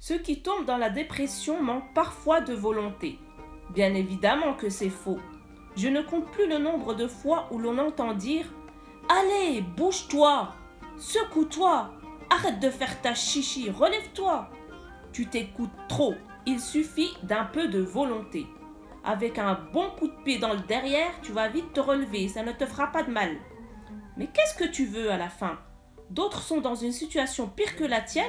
Ceux qui tombent dans la dépression manquent parfois de volonté. Bien évidemment que c'est faux. Je ne compte plus le nombre de fois où l'on entend dire « Allez, bouge-toi, secoue-toi, arrête de faire ta chichi, relève-toi ». Tu t'écoutes trop, il suffit d'un peu de volonté. Avec un bon coup de pied dans le derrière, tu vas vite te relever, ça ne te fera pas de mal. Mais qu'est-ce que tu veux à la fin ? D'autres sont dans une situation pire que la tienne ?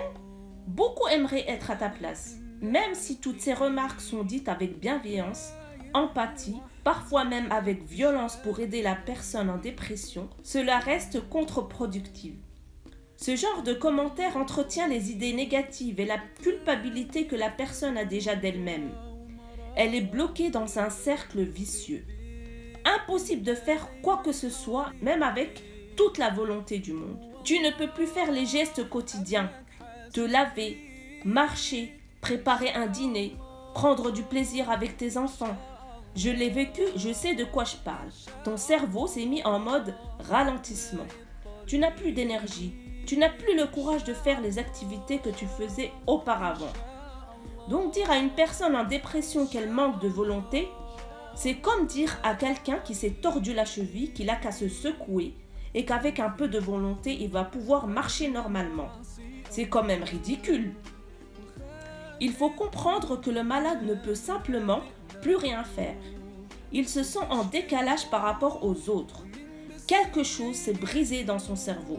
Beaucoup aimeraient être à ta place. Même si toutes ces remarques sont dites avec bienveillance, empathie, parfois même avec violence pour aider la personne en dépression, cela reste contre-productif. Ce genre de commentaire entretient les idées négatives et la culpabilité que la personne a déjà d'elle-même. Elle est bloquée dans un cercle vicieux. Impossible de faire quoi que ce soit, même avec toute la volonté du monde. Tu ne peux plus faire les gestes quotidiens. Te laver, marcher, préparer un dîner, prendre du plaisir avec tes enfants. Je l'ai vécu, je sais de quoi je parle. Ton cerveau s'est mis en mode ralentissement. Tu n'as plus d'énergie. Tu n'as plus le courage de faire les activités que tu faisais auparavant. Donc dire à une personne en dépression qu'elle manque de volonté, c'est comme dire à quelqu'un qui s'est tordu la cheville qu'il n'a qu'à se secouer et qu'avec un peu de volonté, il va pouvoir marcher normalement. C'est quand même ridicule. Il faut comprendre que le malade ne peut simplement plus rien faire. Il se sent en décalage par rapport aux autres. Quelque chose s'est brisé dans son cerveau.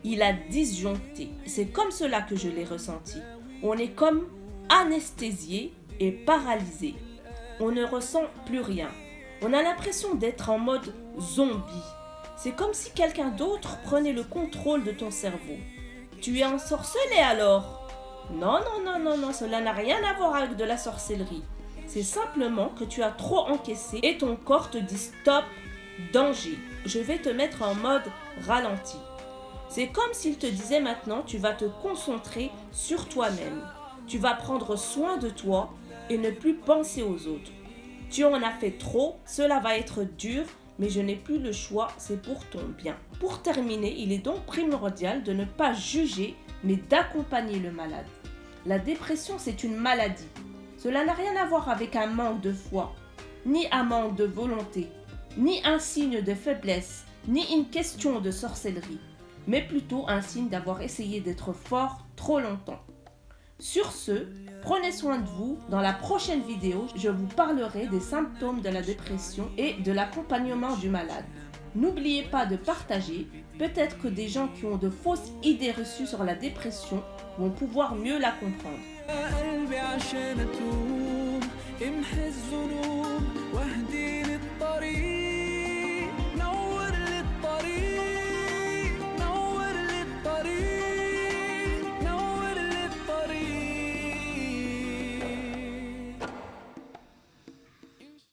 Il a disjoncté. C'est comme cela que je l'ai ressenti. On est comme anesthésié et paralysé. On ne ressent plus rien. On a l'impression d'être en mode zombie. C'est comme si quelqu'un d'autre prenait le contrôle de ton cerveau. Tu es ensorcelé alors ? Non, cela n'a rien à voir avec de la sorcellerie. C'est simplement que tu as trop encaissé et ton corps te dit stop, danger. Je vais te mettre en mode ralenti. C'est comme s'il te disait maintenant tu vas te concentrer sur toi-même. Tu vas prendre soin de toi et ne plus penser aux autres. Tu en as fait trop, cela va être dur, mais je n'ai plus le choix, c'est pour ton bien. Pour terminer, il est donc primordial de ne pas juger, mais d'accompagner le malade. La dépression, c'est une maladie. Cela n'a rien à voir avec un manque de foi, ni un manque de volonté, ni un signe de faiblesse, ni une question de sorcellerie, mais plutôt un signe d'avoir essayé d'être fort trop longtemps. Sur ce, prenez soin de vous. Dans la prochaine vidéo, je vous parlerai des symptômes de la dépression et de l'accompagnement du malade. N'oubliez pas de partager. Peut-être que des gens qui ont de fausses idées reçues sur la dépression vont pouvoir mieux la comprendre.